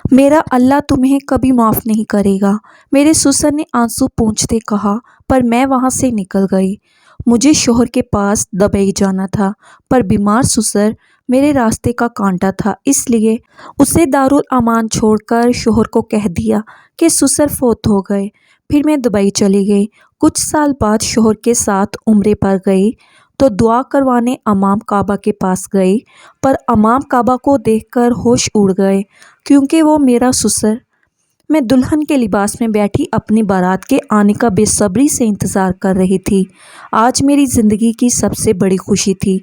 میرا اللہ تمہیں کبھی معاف نہیں کرے گا، میرے سسر نے آنسو پونچھتے کہا۔ پر میں وہاں سے نکل گئی۔ مجھے شوہر کے پاس دبئی جانا تھا، پر بیمار سسر میرے راستے کا کانٹا تھا، اس لیے اسے دارالامان چھوڑ کر شوہر کو کہہ دیا کہ سسر فوت ہو گئے۔ پھر میں دبئی چلی گئی۔ کچھ سال بعد شوہر کے ساتھ عمرے پر گئی تو دعا کروانے امام کعبہ کے پاس گئی، پر امام کعبہ کو دیکھ کر ہوش اڑ گئے، کیونکہ وہ میرا سسر۔ میں دلہن کے لباس میں بیٹھی اپنی بارات کے آنے کا بے صبری سے انتظار کر رہی تھی۔ آج میری زندگی کی سب سے بڑی خوشی تھی۔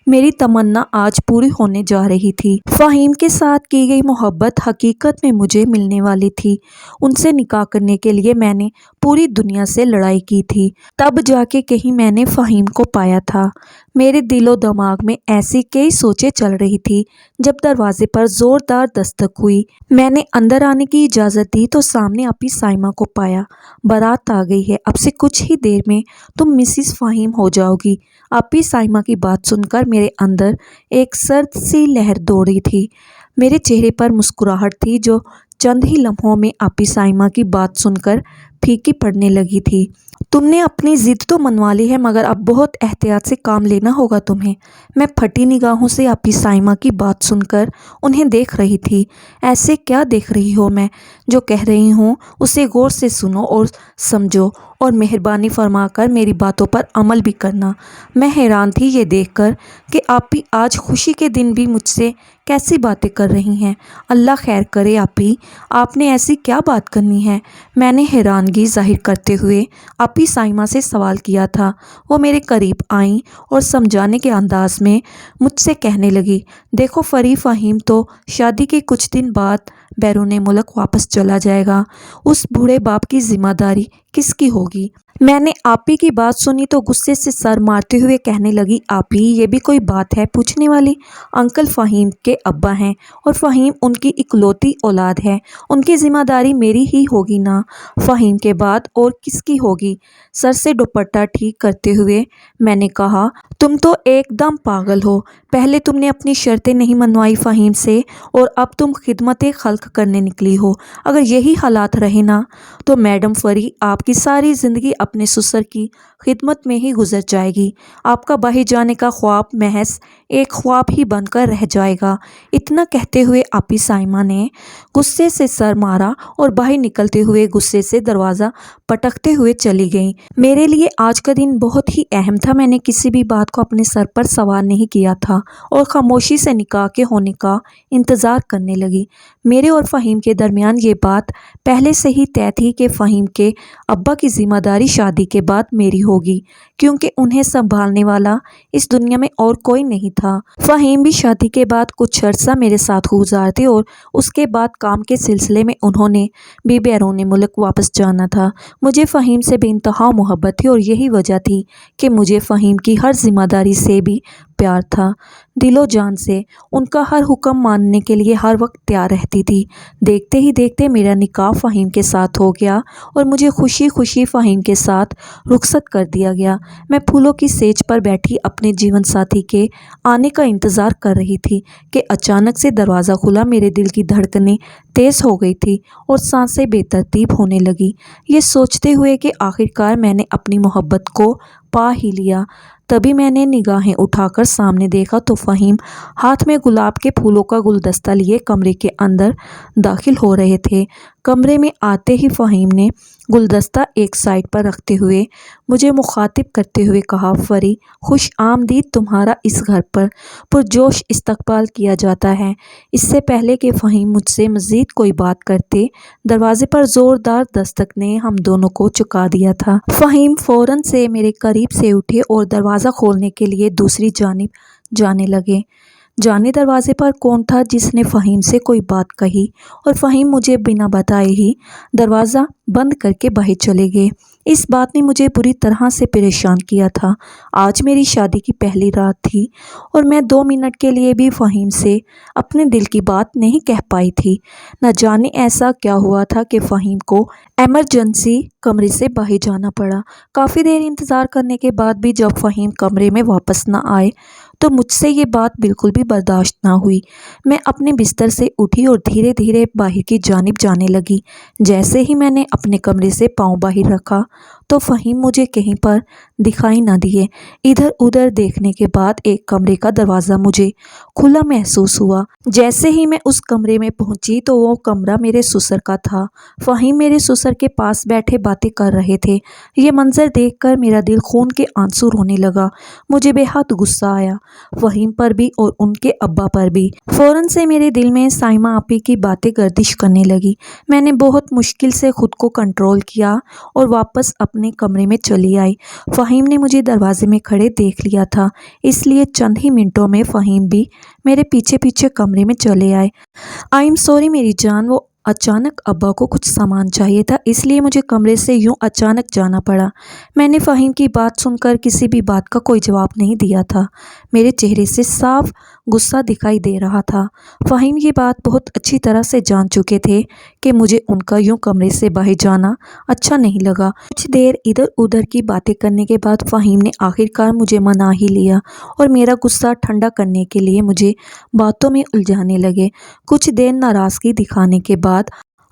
میری تمنا آج پوری ہونے جا رہی تھی۔ فہیم کے ساتھ کی گئی محبت حقیقت میں مجھے ملنے والی تھی۔ ان سے نکاح کرنے کے لیے میں نے پوری دنیا سے لڑائی کی تھی، تب جا کے کہیں میں نے فہیم کو پایا تھا۔ میرے دل و دماغ میں ایسی کئی سوچیں چل رہی تھی۔ جب دروازے پر زوردار دستک ہوئی، میں نے اندر آنے کی اجازت دی تو سامنے آپی سائمہ کو پایا۔ بارات آ گئی ہے، اب سے کچھ ہی دیر میں تم مسز فہیم ہو جاؤ گی۔ آپی سائمہ کی بات سن کر میرے اندر ایک سرد سی لہر دوڑی تھی۔ میرے چہرے پر مسکراہٹ تھی جو چند ہی لمحوں میں آپی سائمہ کی بات سن کر پھیکی پڑنے لگی تھی۔ تم نے اپنی ضد تو منوا لی ہے، مگر اب بہت احتیاط سے کام لینا ہوگا تمہیں۔ میں پھٹی نگاہوں سے آپی سائمہ کی بات سن کر انہیں دیکھ رہی تھی۔ ایسے کیا دیکھ رہی ہو؟ میں جو کہہ رہی ہوں اسے غور سے سنو اور سمجھو، اور مہربانی فرما کر میری باتوں پر عمل بھی کرنا۔ میں حیران تھی یہ دیکھ کر کہ آپی آج خوشی کے دن بھی مجھ سے کیسی باتیں کر رہی ہیں۔ اللہ خیر کرے آپی، آپ نے ایسی کیا بات کرنی ہے؟ میں نے حیرانگی ظاہر کرتے ہوئے آپی سائمہ سے سوال کیا تھا۔ وہ میرے قریب آئیں اور سمجھانے کے انداز میں مجھ سے کہنے لگی، دیکھو فری، فہیم تو شادی کے کچھ دن بعد بیرون ملک واپس چلا جائے گا۔ اس بوڑھے باپ کی ذمہ داری کس کی ہوگی؟ میں نے آپی کی بات سنی تو غصے سے سر مارتے ہوئے کہنے لگی، آپی یہ بھی کوئی بات ہے پوچھنے والی؟ انکل فہیم کے ابا ہیں اور فہیم ان کی اکلوتی اولاد ہے، ان کی ذمہ داری میری ہی ہوگی نا، فہیم کے بعد اور کس کی ہوگی؟ سر سے دوپٹہ ٹھیک کرتے ہوئے میں نے کہا، تم تو ایک دم پاگل ہو۔ پہلے تم نے اپنی شرطیں نہیں منوائی فہیم سے، اور اب تم خدمت خلق کرنے نکلی ہو۔ اگر یہی حالات رہے نا تو میڈم فری، آپ کی ساری زندگی اپنے سسر کی خدمت میں ہی گزر جائے گی۔ آپ کا باہر جانے کا خواب محض ایک خواب ہی بن کر رہ جائے گا۔ اتنا کہتے ہوئے آپی سائمہ نے غصے سے سر مارا اور باہر نکلتے ہوئے غصے سے دروازہ پٹکتے ہوئے چلی گئیں۔ میرے لیے آج کا دن بہت ہی اہم تھا۔ میں نے کسی بھی بات کو اپنے سر پر سوار نہیں کیا تھا اور خاموشی سے نکاح کے ہونے کا انتظار کرنے لگی۔ میرے اور فہیم کے درمیان یہ بات پہلے سے ہی طے تھی کہ فہیم کے ابا کی ذمہ داری شادی کے بعد میری ہوگی، کیونکہ انہیں سنبھالنے والا اس دنیا میں اور کوئی نہیں تھا۔ فہیم بھی شادی کے بعد کچھ عرصہ میرے ساتھ گزارتے اور اس کے بعد کام کے سلسلے میں انہوں نے بھی بیرون ملک واپس جانا تھا۔ مجھے فہیم سے بے انتہا محبت تھی اور یہی وجہ تھی کہ مجھے فہیم کی ہر ذمہ داری سے بھی پیار تھا، دل و جان سے۔ ان کا ہر حکم ماننے کے لیے ہر وقت تیار رہتی تھی۔ دیکھتے ہی دیکھتے میرا نکاح فہیم کے ساتھ ہو گیا اور مجھے خوشی خوشی فہیم کے ساتھ رخصت کر دیا گیا۔ میں پھولوں کی سیج پر بیٹھی اپنے جیون ساتھی کے آنے کا انتظار کر رہی تھی کہ اچانک سے دروازہ کھلا۔ میرے دل کی دھڑکنیں تیز ہو گئی تھی اور سانسیں بے ترتیب ہونے لگی، یہ سوچتے ہوئے کہ آخرکار میں نے اپنی محبت کو پا ہی لیا۔ تبھی میں نے نگاہیں اٹھا کر سامنے دیکھا تو فہیم ہاتھ میں گلاب کے پھولوں کا گلدستہ لیے کمرے کے اندر داخل ہو رہے تھے۔ کمرے میں آتے ہی فہیم نے گلدستہ ایک سائڈ پر رکھتے ہوئے مجھے مخاطب کرتے ہوئے کہا، فری، خوش آمدید، تمہارا اس گھر پر پرجوش استقبال کیا جاتا ہے۔ اس سے پہلے کہ فہیم مجھ سے مزید کوئی بات کرتے، دروازے پر زوردار دستک نے ہم دونوں کو چکا دیا تھا۔ فہیم فوراً سے میرے قریب سے اٹھے اور دروازہ کھولنے کے لیے دوسری جانب جانے لگے۔ جانے دروازے پر کون تھا جس نے فہیم سے کوئی بات کہی، اور فہیم مجھے بنا بتائے ہی دروازہ بند کر کے باہر چلے گئے۔ اس بات نے مجھے بری طرح سے پریشان کیا تھا۔ آج میری شادی کی پہلی رات تھی اور میں 2 منٹ کے لیے بھی فہیم سے اپنے دل کی بات نہیں کہہ پائی تھی۔ نہ جانے ایسا کیا ہوا تھا کہ فہیم کو ایمرجنسی کمرے سے باہر جانا پڑا۔ کافی دیر انتظار کرنے کے بعد بھی جب فہیم کمرے میں واپس نہ آئے تو مجھ سے یہ بات بالکل بھی برداشت نہ ہوئی۔ میں اپنے بستر سے اٹھی اور دھیرے دھیرے باہر کی جانب جانے لگی۔ جیسے ہی میں نے اپنے کمرے سے پاؤں باہر رکھا تو فہیم مجھے کہیں پر دکھائی نہ دیے۔ ادھر ادھر دیکھنے کے بعد ایک کمرے کا دروازہ مجھے کھلا محسوس ہوا۔ جیسے ہی میں اس کمرے میں پہنچی تو وہ کمرہ میرے سسر کا تھا۔ فہیم میرے سسر کے پاس بیٹھے باتیں کر رہے تھے۔ یہ منظر دیکھ کر میرا دل خون کے آنسو رونے لگا۔ مجھے بے حد غصہ آیا، فہیم پر بھی اور ان کے ابا پر بھی۔ فوراً سے میرے دل میں سائمہ آپی کی باتیں گردش کرنے لگی۔ میں نے بہت مشکل سے خود کو کنٹرول کیا اور واپس اپنے کمرے میں چلی آئی۔ فہیم نے مجھے دروازے میں کھڑے دیکھ لیا تھا، اس لیے چند ہی منٹوں میں فہیم بھی میرے پیچھے پیچھے کمرے میں چلے آئے۔ آئی ایم سوری میری جان، وہ اچانک ابا کو کچھ سامان چاہیے تھا، اس لیے مجھے کمرے سے یوں اچانک جانا پڑا۔ میں نے فہیم کی بات سن کر کسی بھی بات کا کوئی جواب نہیں دیا تھا۔ میرے چہرے سے صاف غصہ دکھائی دے رہا تھا۔ فہیم یہ بات بہت اچھی طرح سے جان چکے تھے کہ مجھے ان کا یوں کمرے سے باہر جانا اچھا نہیں لگا۔ کچھ دیر ادھر ادھر کی باتیں کرنے کے بعد فہیم نے آخرکار مجھے منا ہی لیا اور میرا غصہ ٹھنڈا کرنے کے لیے مجھے باتوں میں الجھانے لگے۔ کچھ دیر ناراضگی دکھانے کے بعد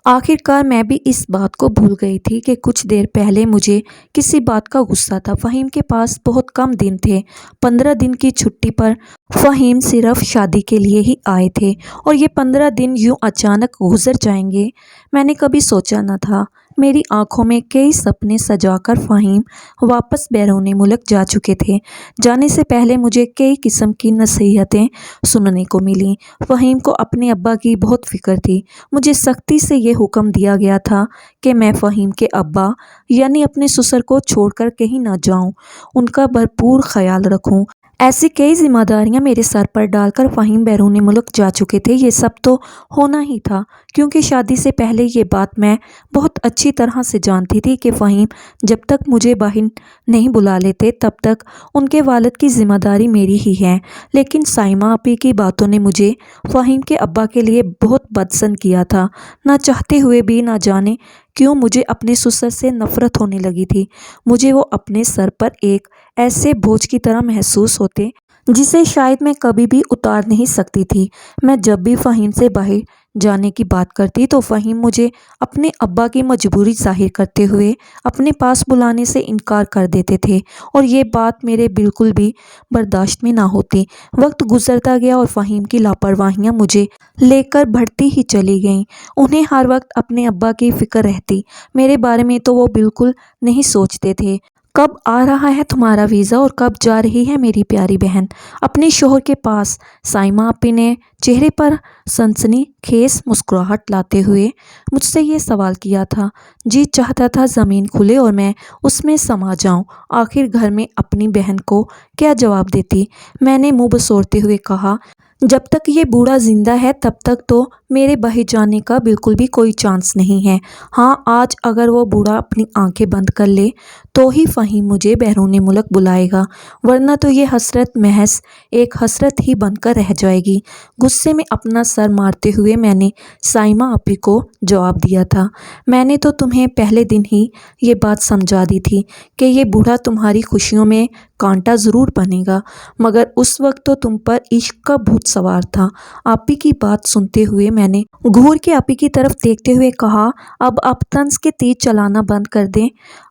آخرکار میں بھی اس بات کو بھول گئی تھی کہ کچھ دیر پہلے مجھے کسی بات کا غصہ تھا۔ فہیم کے پاس بہت کم دن تھے۔ 15 دن کی چھٹی پر فہیم صرف شادی کے لیے ہی آئے تھے اور یہ 15 دن یوں اچانک گزر جائیں گے، میں نے کبھی سوچا نہ تھا۔ میری آنکھوں میں کئی سپنے سجا کر فہیم واپس بیرون ملک جا چکے تھے۔ جانے سے پہلے مجھے کئی قسم کی نصیحتیں سننے کو ملیں۔ فہیم کو اپنے ابا کی بہت فکر تھی۔ مجھے سختی سے یہ حکم دیا گیا تھا کہ میں فہیم کے ابا یعنی اپنے سسر کو چھوڑ کر کہیں نہ جاؤں، ان کا بھرپور خیال رکھوں۔ ایسی کئی ذمہ داریاں میرے سر پر ڈال کر فہیم بیرون ملک جا چکے تھے۔ یہ سب تو ہونا ہی تھا کیونکہ شادی سے پہلے یہ بات میں بہت اچھی طرح سے جانتی تھی کہ فہیم جب تک مجھے باہر نہیں بلا لیتے تب تک ان کے والد کی ذمہ داری میری ہی ہے۔ لیکن سائمہ آپی کی باتوں نے مجھے فہیم کے ابا کے لیے بہت بدظن کیا تھا۔ نہ چاہتے ہوئے بھی نہ جانے کیوں مجھے اپنے سسر سے نفرت ہونے لگی تھی۔ مجھے وہ اپنے سر پر ایک ایسے بوجھ کی طرح محسوس ہوتے جسے شاید میں کبھی بھی اتار نہیں سکتی تھی۔ میں جب بھی فہیم سے باہر جانے کی بات کرتی تو فہیم مجھے اپنے ابا کی مجبوری ظاہر کرتے ہوئے اپنے پاس بلانے سے انکار کر دیتے تھے اور یہ بات میرے بالکل بھی برداشت میں نہ ہوتی۔ وقت گزرتا گیا اور فہیم کی لاپرواہیاں مجھے لے کر بڑھتی ہی چلی گئیں۔ انہیں ہر وقت اپنے ابا کی فکر رہتی، میرے بارے میں تو وہ بالکل نہیں سوچتے تھے۔ کب آ رہا ہے تمہارا ویزا اور کب جا رہی ہے میری پیاری بہن اپنے شوہر کے پاس؟ سائمہ آپی نے چہرے پر سنسنی خیز مسکراہٹ لاتے ہوئے مجھ سے یہ سوال کیا تھا۔ جی چاہتا تھا زمین کھلے اور میں اس میں سما جاؤں۔ آخر گھر میں اپنی بہن کو کیا جواب دیتی؟ میں نے منہ بسوڑتے ہوئے کہا، جب تک یہ بوڑھا زندہ ہے تب تک تو میرے باہر جانے کا بالکل بھی کوئی چانس نہیں ہے۔ ہاں آج اگر وہ بوڑھا اپنی آنکھیں بند کر لے تو ہی فہیم مجھے بیرون ملک بلائے گا، ورنہ تو یہ حسرت محض ایک حسرت ہی بن کر رہ جائے گی۔ غصے میں اپنا سر مارتے ہوئے میں نے سائمہ آپی کو جواب دیا تھا، میں نے تو تمہیں پہلے دن ہی یہ بات سمجھا دی تھی کہ یہ بوڑھا تمہاری خوشیوں میں کانٹا ضرور بنے گا، مگر اس وقت تو تم پر عشق کا بھوت سوار تھا۔ آپی کی بات سنتے ہوئے میں نے گھور کے آپی کی طرف دیکھتے ہوئے کہا، اب آپ طنز کے تیر چلانا بند کر دیں۔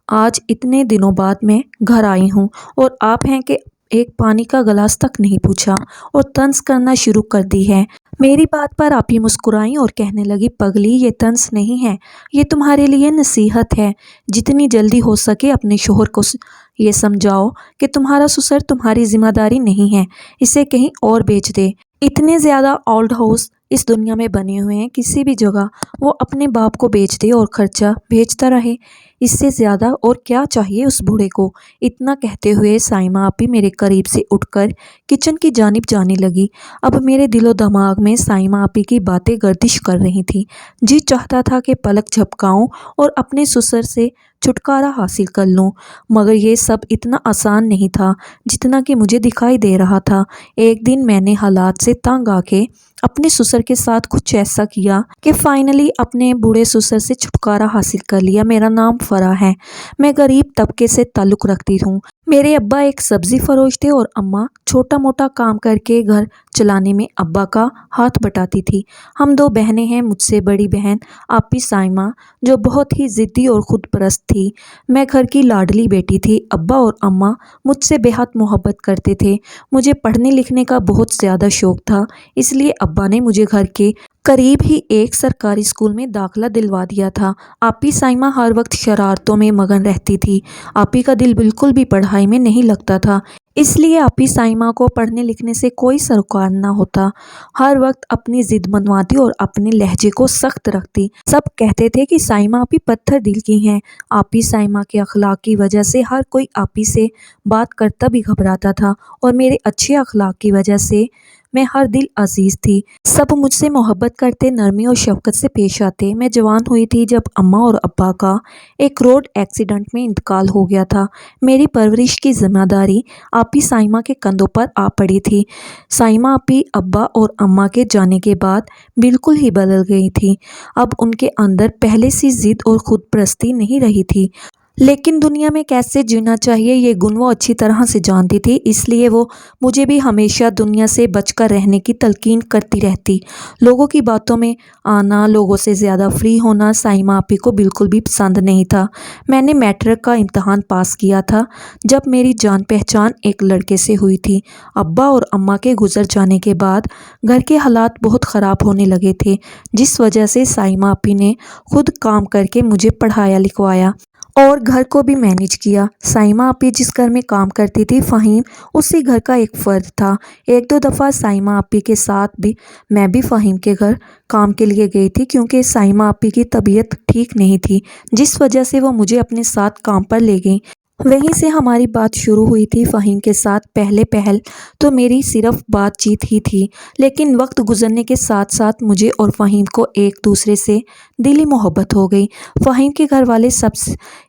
آج اتنے دنوں بعد میں گھر آئی ہوں اور آپ ہیں کہ ایک پانی کا گلاس تک نہیں پوچھا اور طنز کرنا شروع کر دی ہے۔ میری بات پر آپی مسکرائیں اور کہنے لگی، پگلی یہ طنز نہیں ہے، یہ تمہارے لیے نصیحت ہے۔ جتنی جلدی ہو سکے اپنے شوہر کو یہ سمجھاؤ کہ تمہارا سسر تمہاری ذمہ داری نہیں ہے، اسے کہیں اور بیچ دے۔ اتنے زیادہ اولڈ ہاؤس اس دنیا میں بنے ہوئے ہیں، کسی بھی جگہ وہ اپنے باپ کو بیچ دے اور خرچہ بھیجتا رہے، اس سے زیادہ اور کیا چاہیے اس بوڑھے کو۔ اتنا کہتے ہوئے سائمہ آپی میرے قریب سے اٹھ کر کچن کی جانب جانے لگی۔ اب میرے دل و دماغ میں سائمہ آپی کی باتیں گردش کر رہی تھیں۔ جی چاہتا تھا کہ پلک جھپکاؤں اور اپنے سسر سے چھٹکارا حاصل کر لوں، مگر یہ سب اتنا آسان نہیں تھا جتنا کہ مجھے دکھائی دے رہا تھا۔ ایک دن میں نے حالات سے تنگ آ کے اپنے سسر کے ساتھ کچھ ایسا کیا کہ فائنلی اپنے بوڑھے سسر سے چھٹکارا حاصل کر لیا۔ میرا نام فرح ہے، میں غریب طبقے سے تعلق رکھتی ہوں۔ میرے ابا ایک سبزی فروش تھے اور اماں چھوٹا موٹا کام کر کے گھر چلانے میں ابا کا ہاتھ بٹاتی تھی۔ ہم دو بہنیں ہیں، مجھ سے بڑی بہن آپی سائمہ جو بہت ہی ضدی اور خود پرست تھی۔ میں گھر کی لاڈلی بیٹی تھی۔ ابا اور اماں مجھ سے بے حد محبت کرتے تھے۔ مجھے پڑھنے لکھنے کا بہت زیادہ شوق تھا، اس لیے ابا نے مجھے گھر کے قریب ہی ایک سرکاری اسکول میں داخلہ دلوا دیا تھا۔ آپی سائمہ ہر وقت شرارتوں میں مگن رہتی تھی۔ آپی کا دل بالکل بھی پڑھائی میں نہیں لگتا تھا، اس لیے آپی سائمہ کو پڑھنے لکھنے سے کوئی سروکار نہ ہوتا۔ ہر وقت اپنی ضد منواتی اور اپنے لہجے کو سخت رکھتی۔ سب کہتے تھے کہ سائمہ آپی پتھر دل کی ہیں۔ آپی سائمہ کے اخلاق کی وجہ سے ہر کوئی آپی سے بات کرتا بھی گھبراتا تھا، اور میرے اچھے اخلاق کی وجہ سے میں ہر دل عزیز تھی۔ سب مجھ سے محبت کرتے، نرمی اور شفقت سے پیش آتے۔ میں جوان ہوئی تھی جب اماں اور ابا کا ایک روڈ ایکسیڈنٹ میں انتقال ہو گیا تھا۔ میری پرورش کی ذمہ داری آپی سائمہ کے کندھوں پر آ پڑی تھی۔ سائمہ آپی ابا اور اماں کے جانے کے بعد بالکل ہی بدل گئی تھی۔ اب ان کے اندر پہلے سی ضد اور خود پرستی نہیں رہی تھی، لیکن دنیا میں کیسے جینا چاہیے یہ گن وہ اچھی طرح سے جانتی تھی، اس لیے وہ مجھے بھی ہمیشہ دنیا سے بچ کر رہنے کی تلقین کرتی رہتی۔ لوگوں کی باتوں میں آنا، لوگوں سے زیادہ فری ہونا سائمہ آپی کو بالکل بھی پسند نہیں تھا۔ میں نے میٹرک کا امتحان پاس کیا تھا جب میری جان پہچان ایک لڑکے سے ہوئی تھی۔ ابا اور اماں کے گزر جانے کے بعد گھر کے حالات بہت خراب ہونے لگے تھے، جس وجہ سے سائمہ آپی نے خود کام کر کے مجھے پڑھایا لکھوایا اور گھر کو بھی مینیج کیا۔ سائمہ آپی جس گھر میں کام کرتی تھی، فہیم اسی گھر کا ایک فرد تھا۔ ایک دو دفعہ سائمہ آپی کے ساتھ میں بھی فہیم کے گھر کام کے لیے گئی تھی، کیونکہ سائمہ آپی کی طبیعت ٹھیک نہیں تھی، جس وجہ سے وہ مجھے اپنے ساتھ کام پر لے گئیں۔ وہیں سے ہماری بات شروع ہوئی تھی فہیم کے ساتھ۔ پہل تو میری صرف بات چیت ہی تھی، لیکن وقت گزرنے کے ساتھ ساتھ مجھے اور فہیم کو ایک دوسرے سے دلی محبت ہو گئی۔ فہیم کے گھر والے سب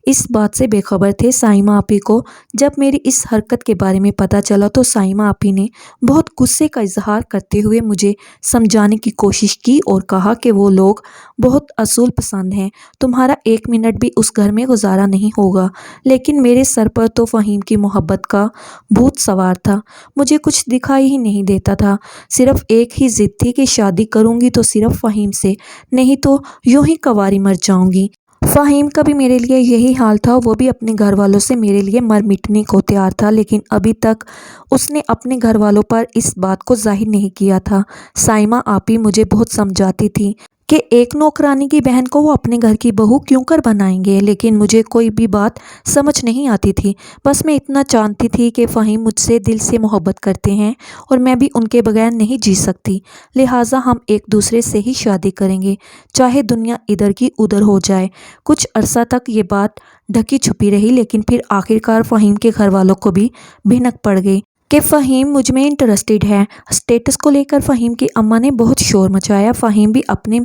اس بات سے بے خبر تھے۔ سائمہ آپی کو جب میری اس حرکت کے بارے میں پتہ چلا تو سائمہ آپی نے بہت غصے کا اظہار کرتے ہوئے مجھے سمجھانے کی کوشش کی اور کہا کہ وہ لوگ بہت اصول پسند ہیں، تمہارا ایک منٹ بھی اس گھر میں گزارا نہیں ہوگا۔ لیکن میرے سر پر تو فہیم کی محبت کا بھوت سوار تھا، مجھے کچھ دکھائی ہی نہیں دیتا تھا۔ صرف ایک ہی ضد تھی کہ شادی کروں گی تو صرف فہیم سے، نہیں تو یوں ہی کنواری مر جاؤں گی۔ فہیم کا بھی میرے لیے یہی حال تھا، وہ بھی اپنے گھر والوں سے میرے لیے مر مٹنے کو تیار تھا، لیکن ابھی تک اس نے اپنے گھر والوں پر اس بات کو ظاہر نہیں کیا تھا۔ سائمہ آپی مجھے بہت سمجھاتی تھی کہ ایک نوکرانی کی بہن کو وہ اپنے گھر کی بہو کیوں کر بنائیں گے، لیکن مجھے کوئی بھی بات سمجھ نہیں آتی تھی۔ بس میں اتنا جانتی تھی کہ فہیم مجھ سے دل سے محبت کرتے ہیں اور میں بھی ان کے بغیر نہیں جی سکتی، لہٰذا ہم ایک دوسرے سے ہی شادی کریں گے، چاہے دنیا ادھر کی ادھر ہو جائے۔ کچھ عرصہ تک یہ بات ڈھکی چھپی رہی، لیکن پھر آخرکار فہیم کے گھر والوں کو بھی بھنک پڑ گئی کہ فہیم مجھ میں انٹرسٹڈ ہے۔ اسٹیٹس کو لے کر فہیم کی اماں نے بہت شور مچایا۔ فہیم بھی اپنے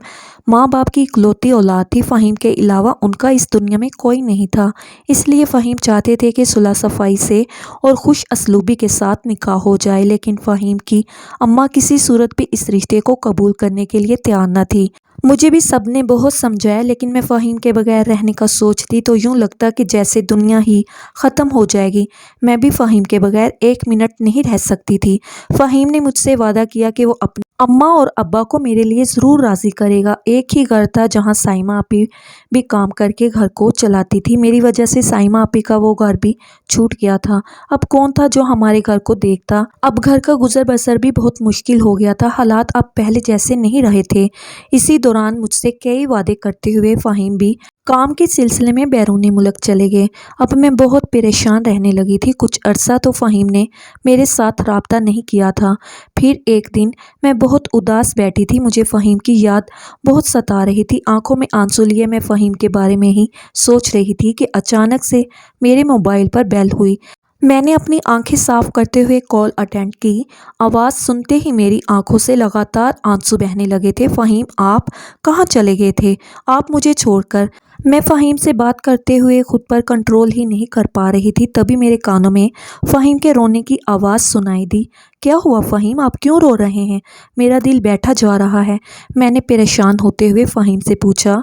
ماں باپ کی اکلوتی اولاد تھی، فہیم کے علاوہ ان کا اس دنیا میں کوئی نہیں تھا، اس لیے فہیم چاہتے تھے کہ صلح صفائی سے اور خوش اسلوبی کے ساتھ نکاح ہو جائے، لیکن فہیم کی اماں کسی صورت بھی اس رشتے کو قبول کرنے کے لیے تیار نہ تھی۔ مجھے بھی سب نے بہت سمجھایا، لیکن میں فہیم کے بغیر رہنے کا سوچتی تو یوں لگتا کہ جیسے دنیا ہی ختم ہو جائے گی۔ میں بھی فہیم کے بغیر ایک منٹ نہیں رہ سکتی تھی۔ فہیم نے مجھ سے وعدہ کیا کہ وہ اپنے اماں اور ابا کو میرے لیے ضرور راضی کرے گا۔ ایک ہی گھر تھا جہاں سائمہ آپی بھی کام کر کے گھر کو چلاتی تھی، میری وجہ سے سائمہ آپی کا وہ گھر بھی چھوٹ گیا تھا۔ اب کون تھا جو ہمارے گھر کو دیکھتا؟ اب گھر کا گزر بسر بھی بہت مشکل ہو گیا تھا، حالات اب پہلے جیسے نہیں رہے تھے۔ اسی دوران مجھ سے کئی وعدے کرتے ہوئے فہیم بھی کام کے سلسلے میں بیرون ملک چلے گئے۔ اب میں بہت پریشان رہنے لگی تھی۔ کچھ عرصہ تو فہیم نے میرے ساتھ رابطہ نہیں کیا تھا۔ پھر ایک دن میں بہت اداس بیٹھی تھی، مجھے فہیم کی یاد بہت ستا رہی تھی۔ آنکھوں میں آنسو لیے میں فہیم کے بارے میں ہی سوچ رہی تھی کہ اچانک سے میرے موبائل پر بیل ہوئی۔ میں نے اپنی آنکھیں صاف کرتے ہوئے کال اٹینڈ کی۔ آواز سنتے ہی میری آنکھوں سے لگاتار آنسو بہنے لگے تھے۔ فہیم، آپ کہاں چلے گئے تھے؟ آپ مجھے چھوڑ کر؟ میں فہیم سے بات کرتے ہوئے خود پر کنٹرول ہی نہیں کر پا رہی تھی۔ تبھی میرے کانوں میں فہیم کے رونے کی آواز سنائی دی۔ کیا ہوا فہیم، آپ کیوں رو رہے ہیں؟ میرا دل بیٹھا جا رہا ہے۔ میں نے پریشان ہوتے ہوئے فہیم سے پوچھا۔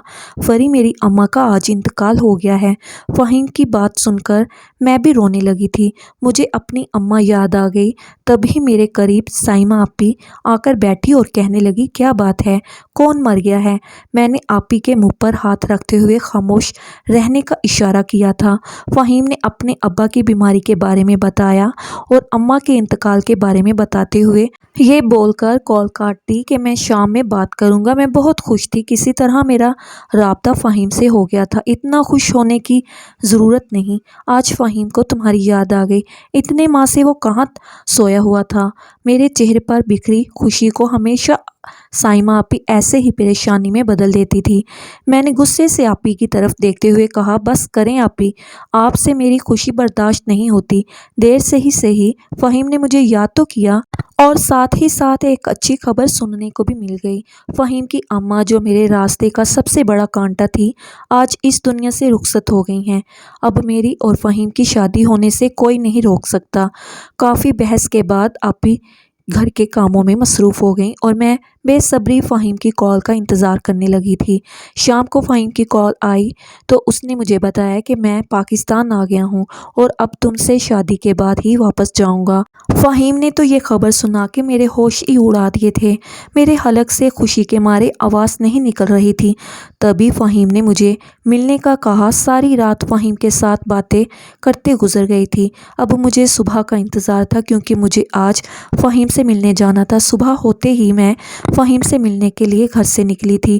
فری، میری اماں کا آج انتقال ہو گیا ہے۔ فہیم کی بات سن کر میں بھی رونے لگی تھی۔ مجھے اپنی اماں یاد آ گئی۔ تبھی میرے قریب سائمہ آپی آ کر بیٹھی اور کہنے لگی، کیا بات ہے، کون مر گیا ہے؟ میں نے آپی کے منہ پر ہاتھ رکھتے ہوئے خاموش رہنے کا اشارہ کیا تھا۔ فہیم نے اپنے ابا کی بیماری کے بارے میں بتایا اور اماں کے انتقال کے بارے میں بتاتے ہوئے یہ بول کر کال کاٹ دی کہ میں شام میں بات کروں گا۔ میں بہت خوش تھی، کسی طرح میرا رابطہ فہیم سے ہو گیا تھا۔ اتنا خوش ہونے کی ضرورت نہیں، آج فہیم کو تمہاری یاد آ گئی۔ اتنے ماہ سے وہ کہاں سویا ہوا تھا۔ میرے چہرے پر بکھری خوشی کو ہمیشہ سائمہ آپی ایسے ہی پریشانی میں بدل دیتی تھی۔ میں نے غصے سے آپی کی طرف دیکھتے ہوئے کہا، بس کریں آپی، آپ سے میری خوشی برداشت نہیں ہوتی۔ دیر سے ہی صحیح، فہیم نے مجھے یاد تو کیا اور ساتھ ہی ساتھ ایک اچھی خبر سننے کو بھی مل گئی۔ فہیم کی اماں، جو میرے راستے کا سب سے بڑا کانٹا تھی، آج اس دنیا سے رخصت ہو گئی ہیں۔ اب میری اور فہیم کی شادی ہونے سے کوئی نہیں روک سکتا۔ کافی بحث کے بعد آپی گھر کے کاموں میں مصروف ہو گئیں اور میں بے صبری فہیم کی کال کا انتظار کرنے لگی تھی۔ شام کو فہیم کی کال آئی تو اس نے مجھے بتایا کہ میں پاکستان آ گیا ہوں اور اب تم سے شادی کے بعد ہی واپس جاؤں گا۔ فہیم نے تو یہ خبر سنا کے میرے ہوش ہی اڑا دیے تھے۔ میرے حلق سے خوشی کے مارے آواز نہیں نکل رہی تھی۔ تبھی فہیم نے مجھے ملنے کا کہا۔ ساری رات فہیم کے ساتھ باتیں کرتے گزر گئی تھی۔ اب مجھے صبح کا انتظار تھا کیونکہ مجھے آج فہیم سے ملنے جانا تھا۔ صبح ہوتے ہی میں فہیم سے ملنے کے لیے گھر سے نکلی تھی۔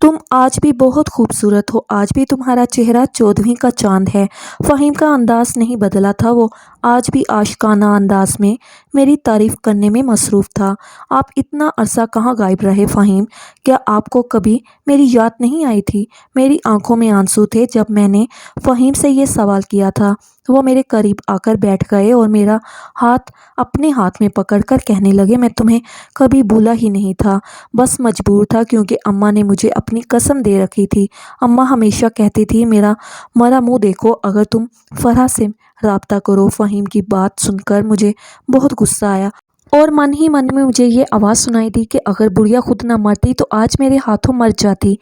تم آج بھی بہت خوبصورت ہو، آج بھی تمہارا چہرہ 14ویں کا چاند ہے۔ فہیم کا انداز نہیں بدلا تھا، وہ آج بھی عاشقانہ انداز میں میری تعریف کرنے میں مصروف تھا۔ آپ اتنا عرصہ کہاں غائب رہے فہیم؟ کیا آپ کو کبھی میری یاد نہیں آئی تھی؟ میری آنکھوں میں آنسو تھے جب میں نے فہیم سے یہ سوال کیا تھا۔ وہ میرے قریب آ کر بیٹھ گئے اور میرا ہاتھ اپنے ہاتھ میں پکڑ کر کہنے لگے، میں تمہیں کبھی بھولا ہی نہیں تھا، بس مجبور تھا کیونکہ اماں نے مجھے اپنی قسم دے رکھی تھی۔ اماں ہمیشہ کہتی تھی، میرا مرا منہ دیکھو اگر تم فرح سے رابطہ کرو۔ فہیم کی بات سن کر مجھے بہت غصہ آیا اور من ہی من میں مجھے یہ آواز سنائی دی کہ اگر بڑھیا خود نہ مرتی تو آج میرے ہاتھوں مر جاتی۔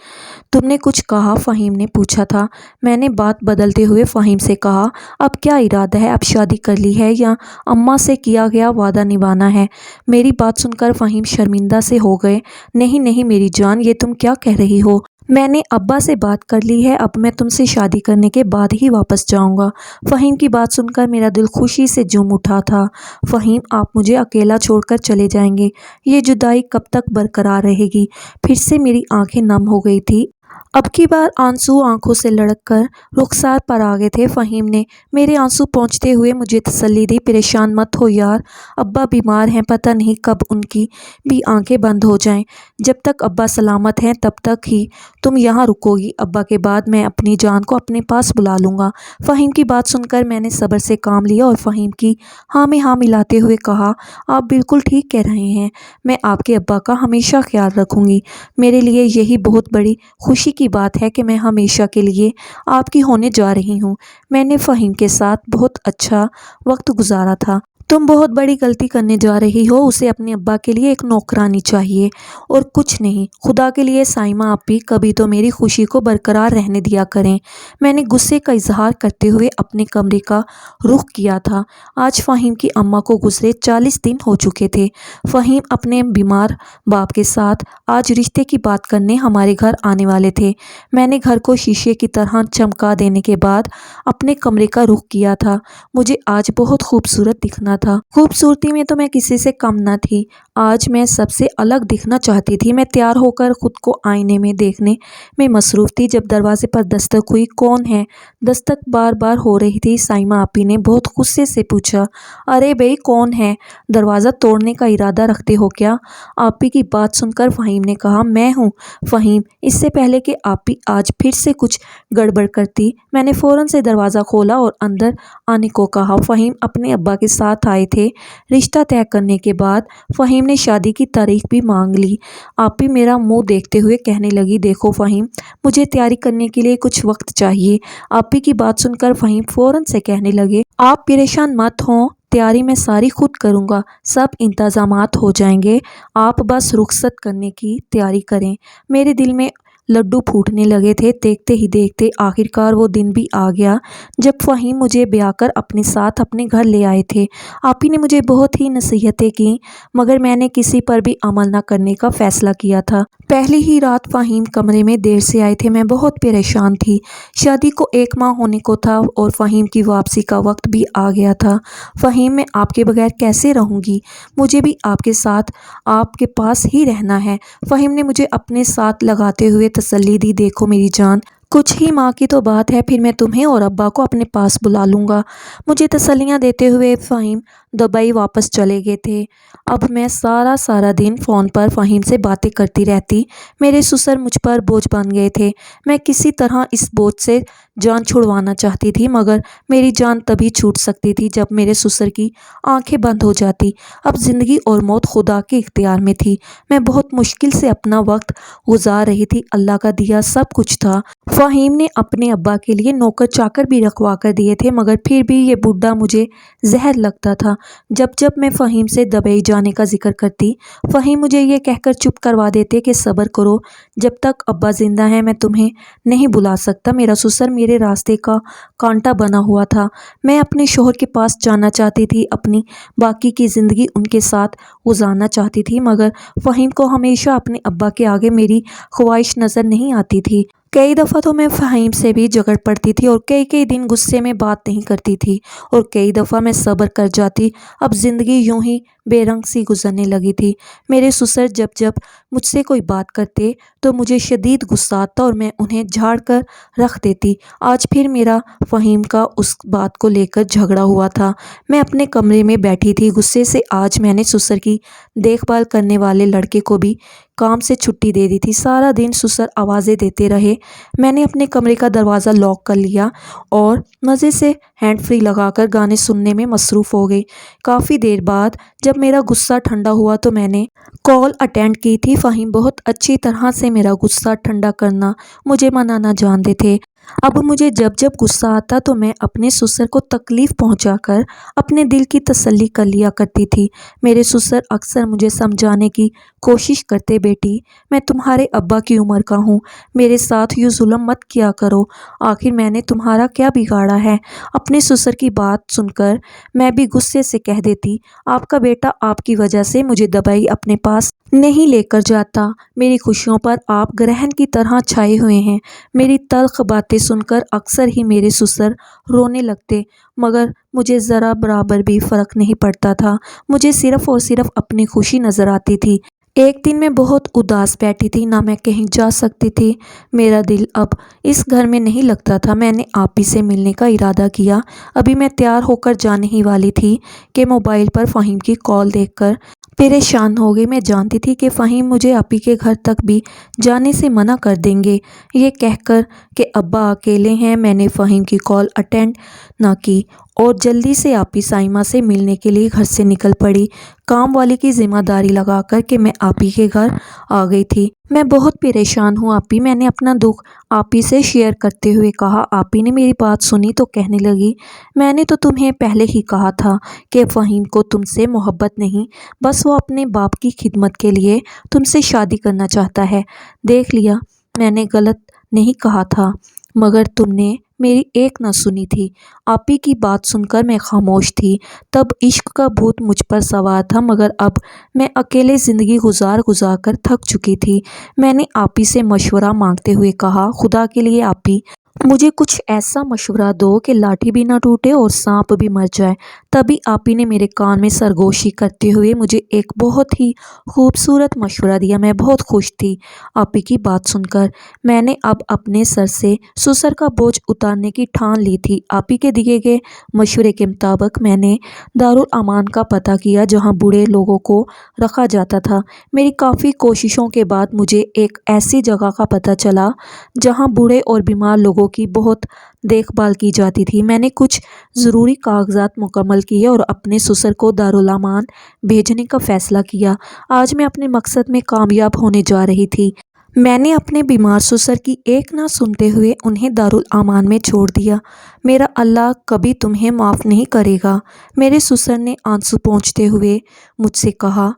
تم نے کچھ کہا؟ فہیم نے پوچھا تھا۔ میں نے بات بدلتے ہوئے فہیم سے کہا، اب کیا ارادہ ہے؟ اب شادی کر لی ہے یا اماں سے کیا گیا وعدہ نبھانا ہے؟ میری بات سن کر فہیم شرمندہ سے ہو گئے۔ نہیں نہیں میری جان، یہ تم کیا کہہ رہی ہو؟ میں نے ابا سے بات کر لی ہے، اب میں تم سے شادی کرنے کے بعد ہی واپس جاؤں گا۔ فہیم کی بات سن کر میرا دل خوشی سے جھوم اٹھا تھا۔ فہیم، آپ مجھے اکیلا چھوڑ کر چلے جائیں گے؟ یہ جدائی کب تک برقرار رہے گی؟ پھر سے میری آنکھیں نم ہو گئی تھی۔ اب کی بار آنسو آنکھوں سے لڑک کر رخسار پر آ گئے تھے۔ فہیم نے میرے آنسو پہنچتے ہوئے مجھے تسلی دی، پریشان مت ہو یار، ابا بیمار ہیں، پتہ نہیں کب ان کی بھی آنکھیں بند ہو جائیں۔ جب تک ابا سلامت ہیں تب تک ہی تم یہاں رکو گی، ابا کے بعد میں اپنی جان کو اپنے پاس بلا لوں گا۔ فہیم کی بات سن کر میں نے صبر سے کام لیا اور فہیم کی ہاں میں ہاں ملاتے ہوئے کہا، آپ بالکل ٹھیک کہہ رہے ہیں، میں آپ کے ابا کا ہمیشہ خیال رکھوں گی۔ میرے لیے یہی بہت بڑی خوشی کی بات ہے کہ میں ہمیشہ کے لیے آپ کی ہونے جا رہی ہوں۔ میں نے فہیم کے ساتھ بہت اچھا وقت گزارا تھا۔ تم بہت بڑی غلطی کرنے جا رہی ہو، اسے اپنے ابا کے لیے ایک نوکرانی چاہیے اور کچھ نہیں۔ خدا کے لیے سائمہ آپی، کبھی تو میری خوشی کو برقرار رہنے دیا کریں۔ میں نے غصے کا اظہار کرتے ہوئے اپنے کمرے کا رخ کیا تھا۔ آج فہیم کی اماں کو گزرے 40 دن ہو چکے تھے۔ فہیم اپنے بیمار باپ کے ساتھ آج رشتے کی بات کرنے ہمارے گھر آنے والے تھے۔ میں نے گھر کو شیشے کی طرح چمکا دینے کے بعد اپنے کمرے کا رخ کیا تھا۔ مجھے آج بہت خوبصورت دکھنا تھا۔ خوبصورتی میں تو میں کسی سے کم نہ تھی۔ آج میں سب سے الگ دکھنا چاہتی تھی۔ میں تیار ہو کر خود کو آئینے میں دیکھنے میں مصروف تھی جب دروازے پر دستک ہوئی۔ کون ہے؟ دستک بار بار ہو رہی تھی۔ سائمہ آپی نے بہت غصے سے پوچھا، ارے بھئی کون ہے؟ دروازہ توڑنے کا ارادہ رکھتے ہو کیا؟ آپی کی بات سن کر فہیم نے کہا، میں ہوں۔ فہیم، اس سے پہلے کہ آپی آج پھر سے کچھ گڑبڑ کرتی، میں نے فوراً سے دروازہ کھولا اور اندر آنے کو کہا۔ فہیم اپنے ابا کے ساتھ آئے تھے۔ رشتہ طے کرنے کے بعد فہیم نے شادی کی تاریخ بھی مانگ لی۔ آپی میرا منہ دیکھتے ہوئے کہنے لگی، دیکھو فہیم، مجھے تیاری کرنے کے لیے کچھ وقت چاہیے۔ آپی کی بات سن کر فہیم فوراً سے کہنے لگے، آپ پریشان مت ہوں، تیاری میں ساری خود کروں گا، سب انتظامات ہو جائیں گے، آپ بس رخصت کرنے کی تیاری کریں۔ میرے دل میں لڈو پھوٹنے لگے تھے۔ دیکھتے ہی دیکھتے آخرکار وہ دن بھی آ گیا جب فہیم مجھے بیاہ کر اپنے ساتھ اپنے گھر لے آئے تھے۔ آپی نے مجھے بہت ہی نصیحتیں کیں مگر میں نے کسی پر بھی عمل نہ کرنے کا فیصلہ کیا تھا۔ پہلی ہی رات فہیم کمرے میں دیر سے آئے تھے۔ میں بہت پریشان تھی۔ شادی کو 1 ماہ ہونے کو تھا اور فہیم کی واپسی کا وقت بھی آ گیا تھا۔ فہیم، میں آپ کے بغیر کیسے رہوں گی؟ مجھے بھی آپ کے ساتھ آپ کے پاس ہی رہنا ہے۔ فہیم نے مجھے اپنے ساتھ لگاتے ہوئے تسلی دی، دیکھو میری جان، کچھ ہی ماہ کی تو بات ہے، پھر میں تمہیں اور ابا کو اپنے پاس بلا لوں گا۔ مجھے تسلیاں دیتے ہوئے فہیم دبئی واپس چلے گئے تھے۔ اب میں سارا دن فون پر فہیم سے باتیں کرتی رہتی۔ میرے سسر مجھ پر بوجھ بن گئے تھے۔ میں کسی طرح اس بوجھ سے جان چھڑوانا چاہتی تھی مگر میری جان تبھی چھوٹ سکتی تھی جب میرے سسر کی آنکھیں بند ہو جاتی۔ اب زندگی اور موت خدا کے اختیار میں تھی۔ میں بہت مشکل سے اپنا وقت گزار رہی تھی۔ اللہ کا دیا سب کچھ تھا۔ فہیم نے اپنے ابا کے لیے نوکر چاکر بھی رکھوا کر دیے تھے مگر پھر بھی یہ بڈھا مجھے زہر لگتا تھا۔ جب میں فہیم سے دبئی جانے کا ذکر کرتی، فہیم مجھے یہ کہہ کر چپ کروا دیتے کہ صبر کرو، جب تک ابا زندہ ہیں میں تمہیں نہیں بلا سکتا۔ میرا سسر میرے راستے کا کانٹا بنا ہوا تھا۔ میں اپنے شوہر کے پاس جانا چاہتی تھی، اپنی باقی کی زندگی ان کے ساتھ گزارنا چاہتی تھی مگر فہیم کو ہمیشہ اپنے ابا کے آگے میری خواہش نظر نہیں آتی تھی۔ کئی دفعہ تو میں فہیم سے بھی جھگڑ پڑتی تھی اور کئی دن غصے میں بات نہیں کرتی تھی اور کئی دفعہ میں صبر کر جاتی۔ اب زندگی یوں ہی بے رنگ سی گزرنے لگی تھی۔ میرے سسر جب مجھ سے کوئی بات کرتے تو مجھے شدید غصہ آتا اور میں انہیں جھاڑ کر رکھ دیتی۔ آج پھر میرا فہیم کا اس بات کو لے کر جھگڑا ہوا تھا۔ میں اپنے کمرے میں بیٹھی تھی غصے سے۔ آج میں نے سسر کی دیکھ بھال کرنے والے لڑکے کو بھی کام سے چھٹی دے دی تھی۔ سارا دن سسر آوازیں دیتے رہے۔ میں نے اپنے کمرے کا دروازہ لاک کر لیا اور مزے سے ہینڈ فری لگا کر گانے سننے میں مصروف ہو گئی۔ کافی دیر بعد جب میرا غصہ ٹھنڈا ہوا تو میں نے کال اٹینڈ کی تھی۔ فہیم بہت اچھی طرح سے میرا غصہ ٹھنڈا کرنا، مجھے منانا جانتے تھے۔ اب مجھے جب غصہ آتا تو میں اپنے سسر کو تکلیف پہنچا کر اپنے دل کی تسلی کر لیا کرتی تھی۔ میرے سسر اکثر مجھے سمجھانے کی کوشش کرتے، بیٹی میں تمہارے ابا کی عمر کا ہوں، میرے ساتھ یوں ظلم مت کیا کرو، آخر میں نے تمہارا کیا بگاڑا ہے؟ اپنے سسر کی بات سن کر میں بھی غصے سے کہہ دیتی، آپ کا بیٹا آپ کی وجہ سے مجھے دبئی اپنے پاس نہیں لے کر جاتا۔ میری خوشیوں پر آپ گرہن کی طرح چھائے ہوئے ہیں۔ میری تلخ باتیں سن کر اکثر ہی میرے سسر رونے لگتے مگر مجھے ذرا برابر بھی فرق نہیں پڑتا تھا۔ مجھے صرف اور صرف اپنی خوشی نظر آتی تھی۔ ایک دن میں بہت اداس بیٹھی تھی، نہ میں کہیں جا سکتی تھی۔ میرا دل اب اس گھر میں نہیں لگتا تھا۔ میں نے آپی سے ملنے کا ارادہ کیا۔ ابھی میں تیار ہو کر جانے ہی والی تھی کہ موبائل پر فہیم کی کال دیکھ کر پریشان ہو گئی۔ میں جانتی تھی کہ فہیم مجھے آپی کے گھر تک بھی جانے سے منع کر دیں گے۔ یہ کہہ کر کہ ابا اکیلے ہیں میں نے فہیم کی کال اٹینڈ نہ کی اور جلدی سے آپی سائمہ سے ملنے کے لیے گھر سے نکل پڑی، کام والی کی ذمہ داری لگا کر کہ میں آپی کے گھر آ گئی تھی۔ میں بہت پریشان ہوں آپی، میں نے اپنا دکھ آپی سے شیئر کرتے ہوئے کہا۔ آپی نے میری بات سنی تو کہنے لگی، میں نے تو تمہیں پہلے ہی کہا تھا کہ فہیم کو تم سے محبت نہیں، بس وہ اپنے باپ کی خدمت کے لیے تم سے شادی کرنا چاہتا ہے۔ دیکھ لیا میں نے غلط نہیں کہا تھا مگر تم نے میری ایک نہ سنی تھی۔ آپی کی بات سن کر میں خاموش تھی۔ تب عشق کا بھوت مجھ پر سوار تھا مگر اب میں اکیلے زندگی گزار کر تھک چکی تھی۔ میں نے آپی سے مشورہ مانگتے ہوئے کہا، خدا کے لیے آپی مجھے کچھ ایسا مشورہ دو کہ لاٹھی بھی نہ ٹوٹے اور سانپ بھی مر جائے۔ تبھی آپی نے میرے کان میں سرگوشی کرتے ہوئے مجھے ایک بہت ہی خوبصورت مشورہ دیا۔ میں بہت خوش تھی آپی کی بات سن کر۔ میں نے اب اپنے سر سے سسر کا بوجھ اتارنے کی ٹھان لی تھی۔ آپی کے دیے گئے مشورے کے مطابق میں نے دارالامان کا پتہ کیا جہاں بوڑھے لوگوں کو رکھا جاتا تھا۔ میری کافی کوششوں کے بعد مجھے ایک ایسی جگہ کا پتہ چلا جہاں بوڑھے اور بیمار لوگوں کی بہت دیکھ بھال کی جاتی تھی۔ میں نے کچھ ضروری کاغذات مکمل کیے اور اپنے سسر کو دارالامان بھیجنے کا فیصلہ کیا۔ آج میں اپنے مقصد میں کامیاب ہونے جا رہی تھی۔ میں نے اپنے بیمار سسر کی ایک نہ سنتے ہوئے انہیں دارالامان میں چھوڑ دیا۔ میرا اللہ کبھی تمہیں معاف نہیں کرے گا، میرے سسر نے آنسو پونچھتے ہوئے مجھ سے کہا۔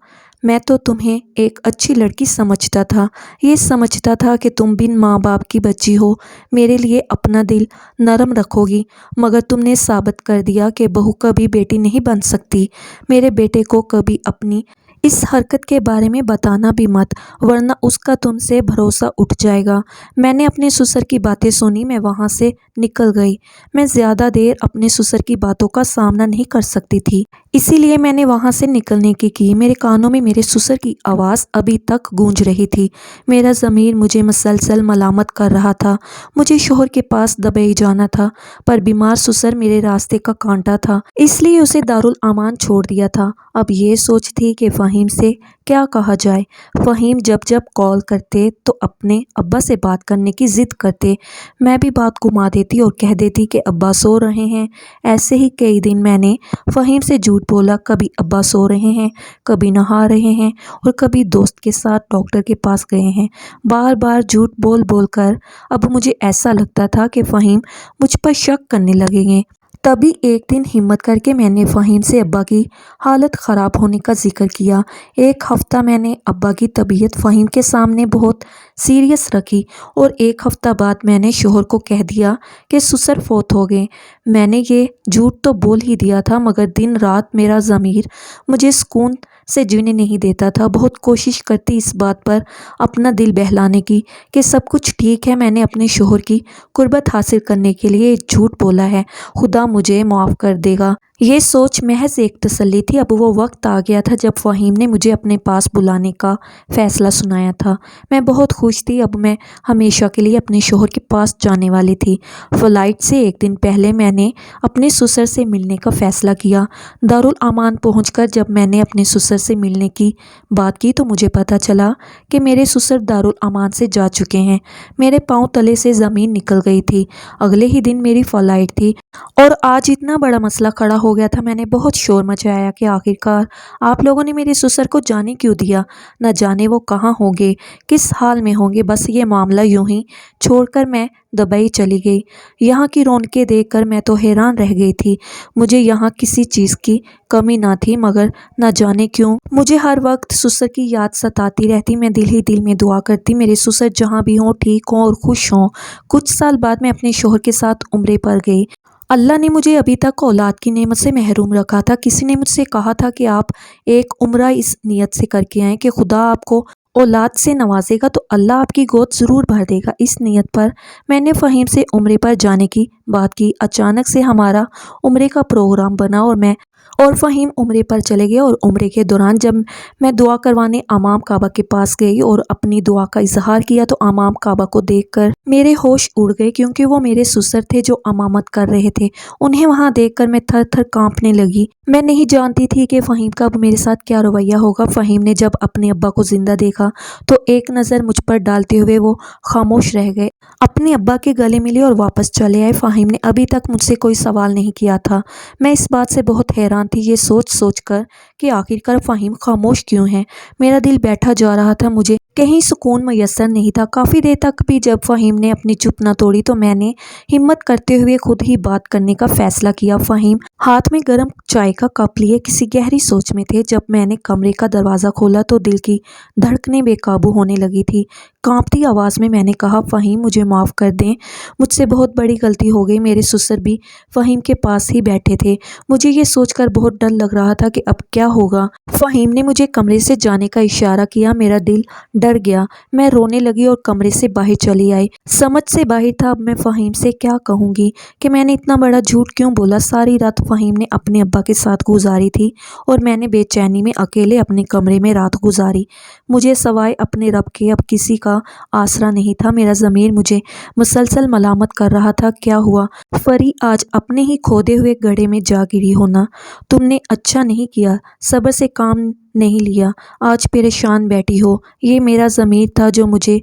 میں تو تمہیں ایک اچھی لڑکی سمجھتا تھا، یہ سمجھتا تھا کہ تم بن ماں باپ کی بچی ہو، میرے لیے اپنا دل نرم رکھو گی، مگر تم نے ثابت کر دیا کہ بہو کبھی بیٹی نہیں بن سکتی۔ میرے بیٹے کو کبھی اپنی اس حرکت کے بارے میں بتانا بھی مت، ورنہ اس کا تم سے بھروسہ اٹھ جائے گا۔ میں نے اپنے سسر کی باتیں سنی، میں وہاں سے نکل گئی۔ میں زیادہ دیر اپنے سسر کی باتوں کا سامنا نہیں کر سکتی تھی، اسی لیے میں نے وہاں سے نکلنے کی میرے کانوں میں میرے سسر کی آواز ابھی تک گونج رہی تھی۔ میرا ضمیر مجھے مسلسل ملامت کر رہا تھا۔ مجھے شوہر کے پاس دبئی جانا تھا، پر بیمار سسر میرے راستے کا کانٹا تھا، اس لیے اسے دارالامان چھوڑ دیا تھا۔ اب یہ سوچ تھی کہ فہیم سے کیا کہا جائے۔ فہیم جب کال کرتے تو اپنے ابا سے بات کرنے کی ضد کرتے، میں بھی بات گھما دیتی اور کہہ دیتی کہ ابا سو رہے ہیں۔ ایسے ہی کئی دن میں نے فہیم سے جھوٹ بولا، کبھی ابا سو رہے ہیں، کبھی نہا رہے ہیں، اور کبھی دوست کے ساتھ ڈاکٹر کے پاس گئے ہیں۔ بار بار جھوٹ بول کر اب مجھے ایسا لگتا تھا کہ فہیم مجھ پر شک کرنے لگیں گے۔ تبھی ایک دن ہمت کر کے میں نے فہیم سے ابا کی حالت خراب ہونے کا ذکر کیا۔ ایک ہفتہ میں نے ابا کی طبیعت فہیم کے سامنے بہت سیریس رکھی، اور ایک ہفتہ بعد میں نے شوہر کو کہہ دیا کہ سسر فوت ہو گئے۔ میں نے یہ جھوٹ تو بول ہی دیا تھا، مگر دن رات میرا ضمیر مجھے سکون سے جینے نہیں دیتا تھا۔ بہت کوشش کرتی اس بات پر اپنا دل بہلانے کی کہ سب کچھ ٹھیک ہے، میں نے اپنے شوہر کی قربت حاصل کرنے کے لیے ایک جھوٹ بولا ہے، خدا مجھے معاف کر دے گا۔ یہ سوچ محض ایک تسلی تھی۔ اب وہ وقت آ گیا تھا جب فہیم نے مجھے اپنے پاس بلانے کا فیصلہ سنایا تھا۔ میں بہت خوش تھی، اب میں ہمیشہ کے لیے اپنے شوہر کے پاس جانے والی تھی۔ فلائٹ سے ایک دن پہلے میں نے اپنے سسر سے ملنے کا فیصلہ کیا۔ دارالامان پہنچ کر جب میں نے اپنے سسر سے ملنے کی بات کی تو مجھے پتہ چلا کہ میرے سسر دارالامان سے جا چکے ہیں۔ میرے پاؤں تلے سے زمین نکل گئی تھی۔ اگلے ہی دن میری فلائٹ تھی، اور آج اتنا بڑا مسئلہ کھڑا ہو گیا تھا۔ میں نے بہت شور مچایا کہ آخرکار آپ لوگوں نے میرے سسر کو جانے کیوں دیا، نہ جانے وہ کہاں ہوں گے، کس حال میں ہوں گے۔ بس یہ معاملہ یوں ہی چھوڑ کر میں دبئی چلی گئی۔ یہاں کی رونقیں دیکھ کر میں تو حیران رہ گئی تھی۔ مجھے یہاں کسی چیز کی کمی نہ تھی، مگر نہ جانے کیوں مجھے ہر وقت سسر کی یاد ستاتی رہتی۔ میں دل ہی دل میں دعا کرتی میرے سسر جہاں بھی ہوں ٹھیک ہوں اور خوش ہوں۔ کچھ سال بعد میں اپنے شوہر کے ساتھ عمرے پر گئی۔ اللہ نے مجھے ابھی تک اولاد کی نعمت سے محروم رکھا تھا۔ کسی نے مجھ سے کہا تھا کہ آپ ایک عمرہ اس نیت سے کر کے آئیں کہ خدا آپ کو اولاد سے نوازے گا تو اللہ آپ کی گود ضرور بھر دے گا۔ اس نیت پر میں نے فہیم سے عمرے پر جانے کی بات کی۔ اچانک سے ہمارا عمرے کا پروگرام بنا اور میں اور فہیم عمرے پر چلے گئے، اور عمرے کے دوران جب میں دعا کروانے امام کعبہ کے پاس گئی اور اپنی دعا کا اظہار کیا تو امام کعبہ کو دیکھ کر میرے ہوش اڑ گئے، کیونکہ وہ میرے سسر تھے جو امامت کر رہے تھے۔ انہیں وہاں دیکھ کر میں تھر تھر کانپنے لگی۔ میں نہیں جانتی تھی کہ فہیم کا اب میرے ساتھ کیا رویہ ہوگا۔ فہیم نے جب اپنے ابا کو زندہ دیکھا تو ایک نظر مجھ پر ڈالتے ہوئے وہ خاموش رہ گئے، اپنے ابا کے گلے ملے اور واپس چلے آئے۔ فہیم نے ابھی تک مجھ سے کوئی سوال نہیں کیا تھا۔ میں اس بات سے بہت حیران تھی، یہ سوچ کر کہ آخرکار فہیم خاموش کیوں ہے۔ میرا دل بیٹھا جا رہا تھا، مجھے کہیں سکون میسر نہیں تھا۔ کافی دیر تک بھی جب فہیم نے اپنی چپ نہ توڑی تو میں نے ہمت کرتے ہوئے خود ہی بات کرنے کا فیصلہ کیا۔ فہیم ہاتھ میں گرم چائے کا کپ لیے کسی گہری سوچ میں تھے۔ جب میں نے کمرے کا دروازہ کھولا تو دل کی دھڑکنیں بے قابو ہونے لگی تھی۔ کانپتی آواز میں نے کہا، فہیم مجھے معاف کر دیں، مجھ سے بہت بڑی غلطی ہو گئی۔ میرے سسر بھی فہیم کے پاس ہی بیٹھے تھے۔ مجھے یہ سوچ کر بہت ڈر لگ رہا تھا کہ اب کیا ہوگا۔ فہیم نے مجھے کمرے سے جانے کا اشارہ کیا۔ میرا دل ڈر گیا، میں رونے لگی اور کمرے سے باہر چلی آئی۔ سمجھ سے باہر تھا اب میں فہیم سے کیا کہوں گی کہ میں نے اتنا بڑا جھوٹ کیوں بولا۔ ساری رات فہیم نے اپنے ابا کے ساتھ گزاری تھی اور میں نے بے چینی میں اکیلے اپنے کمرے میں رات گزاری۔ مجھے سوائے اپنے رب کے اب کسی کا آسرا نہیں تھا۔ میرا ضمیر مجھے مسلسل ملامت کر رہا تھا، کیا ہوا فری، آج اپنے ہی کھودے ہوئے گڑھے میں جا گری ہونا، تم نے اچھا نہیں کیا، صبر سے کام نہیں لیا۔ آج پریشان بیٹھی ہو۔ یہ میرا ضمیر تھا جو مجھے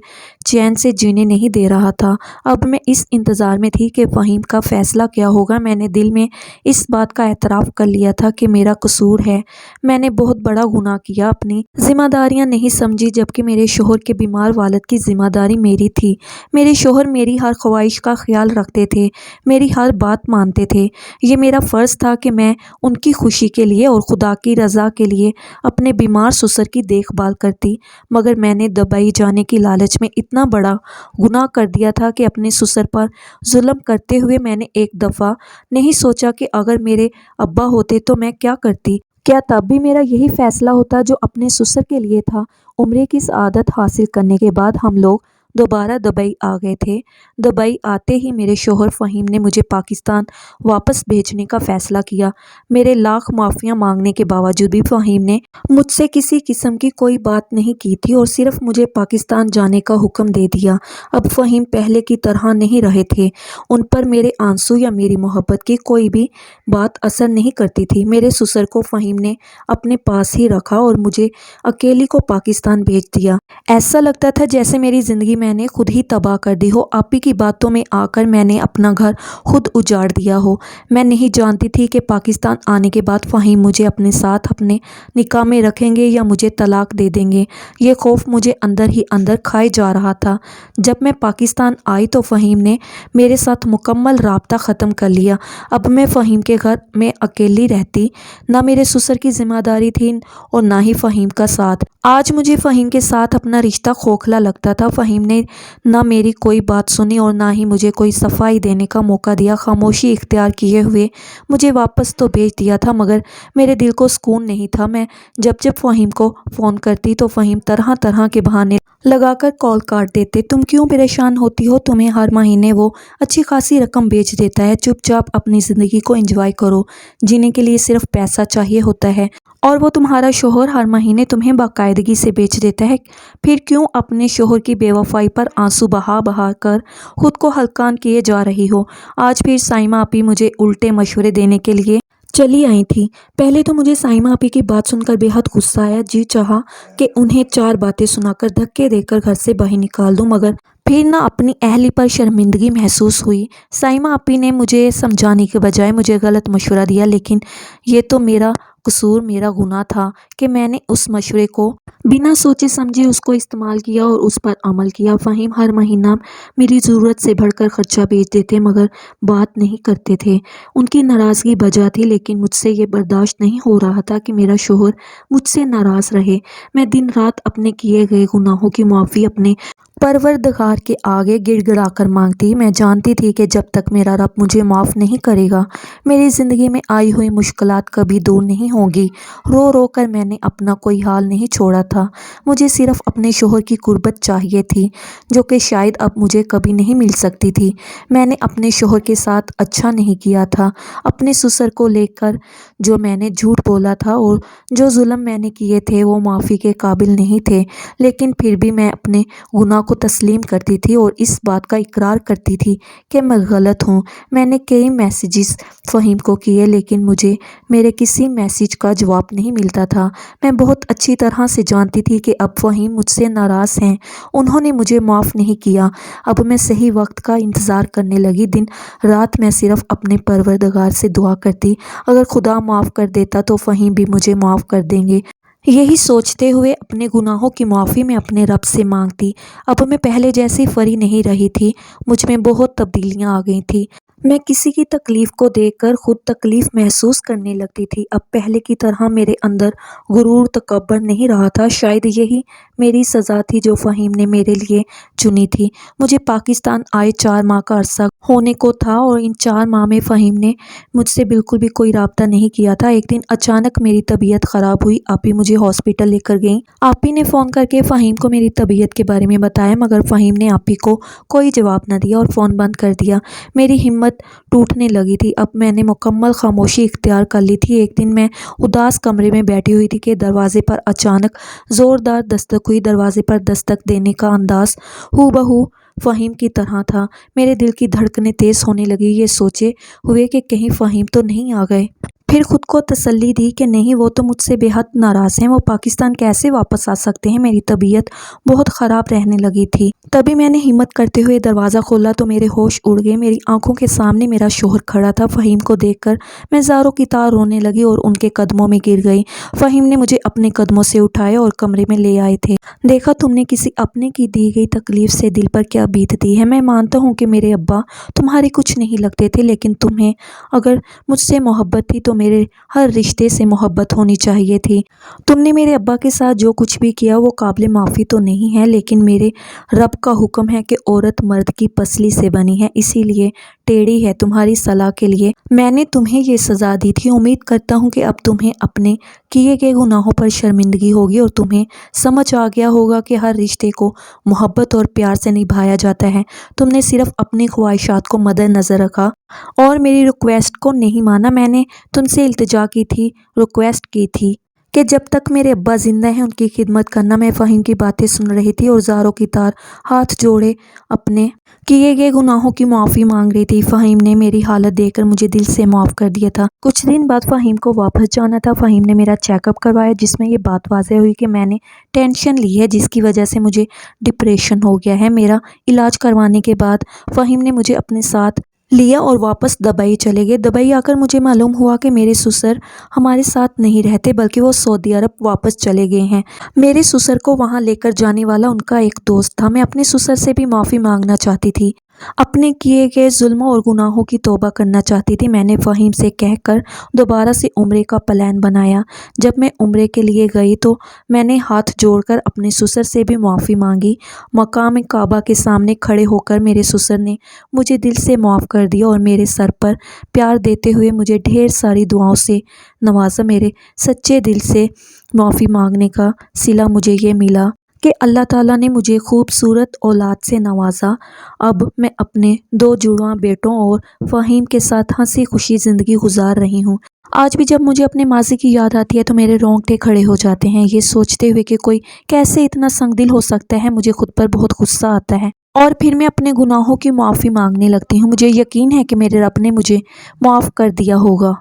چین سے جینے نہیں دے رہا تھا۔ اب میں اس انتظار میں تھی کہ فہیم کا فیصلہ کیا ہوگا۔ میں نے دل میں اس بات کا اعتراف کر لیا تھا کہ میرا قصور ہے۔ میں نے بہت بڑا گناہ کیا، اپنی ذمہ داریاں نہیں سمجھی، جبکہ میرے شوہر کے بیمار والد کی ذمہ داری میری تھی۔ میرے شوہر میری ہر خواہش کا خیال رکھتے تھے، میری ہر بات مانتے تھے۔ یہ میرا فرض تھا کہ میں ان کی خوشی کے لیے اور خدا کی رضا کے لیے اپنے بیمار سسر کی دیکھ بھال کرتی، مگر میں نے دبئی جانے کی لالچ میں اتنا بڑا گناہ کر دیا تھا کہ اپنے سسر پر ظلم کرتے ہوئے میں نے ایک دفعہ نہیں سوچا کہ اگر میرے ابا ہوتے تو میں کیا کرتی۔ کیا تب بھی میرا یہی فیصلہ ہوتا جو اپنے سسر کے لیے تھا؟ عمرے کی سعادت حاصل کرنے کے بعد ہم لوگ دوبارہ دبئی آ گئے تھے۔ دبئی آتے ہی میرے شوہر فہیم نے مجھے پاکستان واپس بھیجنے کا فیصلہ کیا۔ میرے لاکھ معافیاں مانگنے کے باوجود بھی فہیم نے مجھ سے کسی قسم کی کوئی بات نہیں کی تھی اور صرف مجھے پاکستان جانے کا حکم دے دیا۔ اب فہیم پہلے کی طرح نہیں رہے تھے۔ ان پر میرے آنسو یا میری محبت کی کوئی بھی بات اثر نہیں کرتی تھی۔ میرے سسر کو فہیم نے اپنے پاس ہی رکھا اور مجھے اکیلی کو پاکستان بھیج دیا۔ ایسا لگتا تھا جیسے میری زندگی میں نے خود ہی تباہ کر دی ہو۔ آپی کی باتوں میں آ کر میں نے اپنا گھر خود اجاڑ دیا ہو۔ میں نہیں جانتی تھی کہ پاکستان آنے کے بعد فہیم مجھے اپنے ساتھ اپنے نکاح میں رکھیں گے یا مجھے طلاق دے دیں گے۔ یہ خوف مجھے اندر ہی اندر کھائے جا رہا تھا۔ جب میں پاکستان آئی تو فہیم نے میرے ساتھ مکمل رابطہ ختم کر لیا۔ اب میں فہیم کے گھر میں اکیلی رہتی، نہ میرے سسر کی ذمہ داری تھی اور نہ ہی فہیم کا ساتھ۔ آج مجھے فہیم کے ساتھ اپنا رشتہ کھوکھلا لگتا تھا۔ فہیم نے نہ میری کوئی بات سنی اور نہ ہی مجھے کوئی صفائی دینے کا موقع دیا۔ خاموشی اختیار کیے ہوئے مجھے واپس تو بھیج دیا تھا، مگر میرے دل کو سکون نہیں تھا۔ میں جب فہیم کو فون کرتی تو فہیم طرح طرح کے بہانے لگا کر کال کاٹ دیتے۔ تم کیوں پریشان ہوتی ہو؟ تمہیں ہر مہینے وہ اچھی خاصی رقم بھیج دیتا ہے۔ چپ چاپ اپنی زندگی کو انجوائے کرو۔ جینے کے لیے صرف پیسہ چاہیے ہوتا ہے اور وہ تمہارا شوہر ہر مہینے تمہیں باقاعدگی سے بیچ دیتا ہے۔ پھر کیوں اپنے شوہر کی بے وفائی پر آنسو بہا بہا کر خود کو ہلکان کیے جا رہی ہو؟ آج پھر سائمہ آپی مجھے الٹے مشورے دینے کے لیے چلی آئی تھی۔ پہلے تو مجھے سائمہ آپی کی بات سن کر بے حد غصہ آیا۔ جی چاہا کہ انہیں چار باتیں سنا کر دھکے دے کر گھر سے باہر نکال دوں، مگر پھر نہ اپنی اہلی پر شرمندگی محسوس ہوئی۔ سائمہ آپی نے مجھے سمجھانے کے بجائے مجھے غلط مشورہ دیا، لیکن یہ تو میرا قصور، میرا گناہ تھا کہ میں نے اس مشورے کو بنا سوچے سمجھے اس کو استعمال کیا اور اس پر عمل کیا۔ فہیم ہر مہینہ میری ضرورت سے بڑھ کر خرچہ بھیج دیتے، مگر بات نہیں کرتے تھے۔ ان کی ناراضگی بجا تھی، لیکن مجھ سے یہ برداشت نہیں ہو رہا تھا کہ میرا شوہر مجھ سے ناراض رہے۔ میں دن رات اپنے کیے گئے گناہوں کی معافی اپنے پروردگار کے آگے گڑ گڑا کر مانگتی۔ میں جانتی تھی کہ جب تک میرا رب مجھے معاف نہیں کرے گا، میری زندگی میں آئی ہوئی مشکلات کبھی دور نہیں ہوں گی۔ رو رو کر میں نے اپنا کوئی حال نہیں چھوڑا تھا۔ مجھے صرف اپنے شوہر کی قربت چاہیے تھی، جو کہ شاید اب مجھے کبھی نہیں مل سکتی تھی۔ میں نے اپنے شوہر کے ساتھ اچھا نہیں کیا تھا۔ اپنے سسر کو لے کر جو میں نے جھوٹ بولا تھا اور جو ظلم میں نے کیے تھے وہ معافی کے قابل نہیں تھے، لیکن پھر بھی میں اپنے گناہ کو تسلیم کرتی تھی اور اس بات کا اقرار کرتی تھی کہ میں غلط ہوں۔ میں نے کئی میسیجز فہیم کو کیے، لیکن مجھے میرے کسی میسیج کا جواب نہیں ملتا تھا۔ میں بہت اچھی طرح سے جانتی تھی کہ اب فہیم مجھ سے ناراض ہیں، انہوں نے مجھے معاف نہیں کیا۔ اب میں صحیح وقت کا انتظار کرنے لگی۔ دن رات میں صرف اپنے پروردگار سے دعا کرتی، اگر خدا معاف کر دیتا تو فہیم بھی مجھے معاف کر دیں گے۔ یہی سوچتے ہوئے اپنے گناہوں کی معافی میں اپنے رب سے مانگتی۔ اب میں پہلے جیسی فری نہیں رہی تھی، مجھ میں بہت تبدیلیاں آ گئی تھیں۔ میں کسی کی تکلیف کو دیکھ کر خود تکلیف محسوس کرنے لگتی تھی۔ اب پہلے کی طرح میرے اندر غرور تکبر نہیں رہا تھا۔ شاید یہی میری سزا تھی جو فہیم نے میرے لیے چنی تھی۔ مجھے پاکستان آئے 4 ماہ کا عرصہ ہونے کو تھا اور ان 4 ماہ میں فہیم نے مجھ سے بالکل بھی کوئی رابطہ نہیں کیا تھا۔ ایک دن اچانک میری طبیعت خراب ہوئی۔ آپی مجھے ہاسپٹل لے کر گئیں۔ آپی نے فون کر کے فہیم کو میری طبیعت کے بارے میں بتایا، مگر فہیم نے آپی کو کوئی جواب نہ دیا اور فون بند کر دیا۔ میری ہمت ٹوٹنے لگی تھی۔ اب میں نے مکمل خاموشی اختیار کر لی تھی۔ ایک دن میں اداس کمرے میں بیٹھی ہوئی تھی کہ دروازے پر اچانک زوردار دستک ہوئی۔ دروازے پر دستک دینے کا انداز ہو بہو فہیم کی طرح تھا۔ میرے دل کی دھڑکنیں تیز ہونے لگی، یہ سوچے ہوئے کہ کہیں فہیم تو نہیں آ گئے۔ پھر خود کو تسلی دی کہ نہیں، وہ تو مجھ سے بے حد ناراض ہیں، وہ پاکستان کیسے واپس آ سکتے ہیں۔ میری طبیعت بہت خراب رہنے لگی تھی۔ تبھی میں نے ہمت کرتے ہوئے دروازہ کھولا تو میرے ہوش اڑ گئے۔ میری آنکھوں کے سامنے میرا شوہر کھڑا تھا۔ فہیم کو دیکھ کر میں زاروں کی طرح رونے لگی اور ان کے قدموں میں گر گئی۔ فہیم نے مجھے اپنے قدموں سے اٹھایا اور کمرے میں لے آئے تھے۔ دیکھا تم نے کسی اپنے کی دی گئی تکلیف سے دل پر کیا بیتتی ہے۔ میں مانتا ہوں کہ میرے ابا تمہارے کچھ نہیں لگتے تھے، لیکن تمہیں اگر مجھ سے محبت تھی تو میرے ہر رشتے سے محبت ہونی چاہیے تھی۔ تم نے میرے ابا کے ساتھ جو کچھ بھی کیا وہ قابل معافی تو نہیں ہے، لیکن میرے رب کا حکم ہے کہ عورت مرد کی پسلی سے بنی ہے، اسی لیے ٹیڑھی ہے۔ تمہاری صلاح کے لیے میں نے تمہیں یہ سزا دی تھی۔ امید کرتا ہوں کہ اب تمہیں اپنے کیے گئے گناہوں پر شرمندگی ہوگی اور تمہیں سمجھ آ گیا ہوگا کہ ہر رشتے کو محبت اور پیار سے نبھایا جاتا ہے۔ تم نے صرف اپنی خواہشات کو مد نظر رکھا اور میری ریکویسٹ کو نہیں مانا۔ میں نے تم سے التجا کی تھی، ریکویسٹ کی تھی کہ جب تک میرے ابا زندہ ہیں ان کی خدمت کرنا۔ میں فہیم کی باتیں سن رہی تھی اور زاروں کی طرح ہاتھ جوڑے اپنے کیے گئے گناہوں کی معافی مانگ رہی تھی۔ فہیم نے میری حالت دیکھ کر مجھے دل سے معاف کر دیا تھا۔ کچھ دن بعد فہیم کو واپس جانا تھا۔ فہیم نے میرا چیک اپ کروایا جس میں یہ بات واضح ہوئی کہ میں نے ٹینشن لی ہے، جس کی وجہ سے مجھے ڈپریشن ہو گیا ہے۔ میرا علاج کروانے کے بعد فہیم نے مجھے اپنے ساتھ لیا اور واپس دبئی چلے گئے۔ دبئی آ کر مجھے معلوم ہوا کہ میرے سسر ہمارے ساتھ نہیں رہتے بلکہ وہ سعودی عرب واپس چلے گئے ہیں۔ میرے سسر کو وہاں لے کر جانے والا ان کا ایک دوست تھا۔ میں اپنے سسر سے بھی معافی مانگنا چاہتی تھی، اپنے کیے گئے ظلموں اور گناہوں کی توبہ کرنا چاہتی تھی۔ میں نے فہیم سے کہہ کر دوبارہ سے عمرے کا پلان بنایا۔ جب میں عمرے کے لیے گئی تو میں نے ہاتھ جوڑ کر اپنے سسر سے بھی معافی مانگی۔ مقام کعبہ کے سامنے کھڑے ہو کر میرے سسر نے مجھے دل سے معاف کر دیا اور میرے سر پر پیار دیتے ہوئے مجھے ڈھیر ساری دعاؤں سے نوازا۔ میرے سچے دل سے معافی مانگنے کا صلہ مجھے یہ ملا کہ اللہ تعالیٰ نے مجھے خوبصورت اولاد سے نوازا۔ اب میں اپنے 2 جڑواں بیٹوں اور فہیم کے ساتھ ہنسی خوشی زندگی گزار رہی ہوں۔ آج بھی جب مجھے اپنے ماضی کی یاد آتی ہے تو میرے رونگٹے کھڑے ہو جاتے ہیں، یہ سوچتے ہوئے کہ کوئی کیسے اتنا سنگ دل ہو سکتا ہے۔ مجھے خود پر بہت غصہ آتا ہے اور پھر میں اپنے گناہوں کی معافی مانگنے لگتی ہوں۔ مجھے یقین ہے کہ میرے رب نے مجھے معاف کر دیا ہوگا۔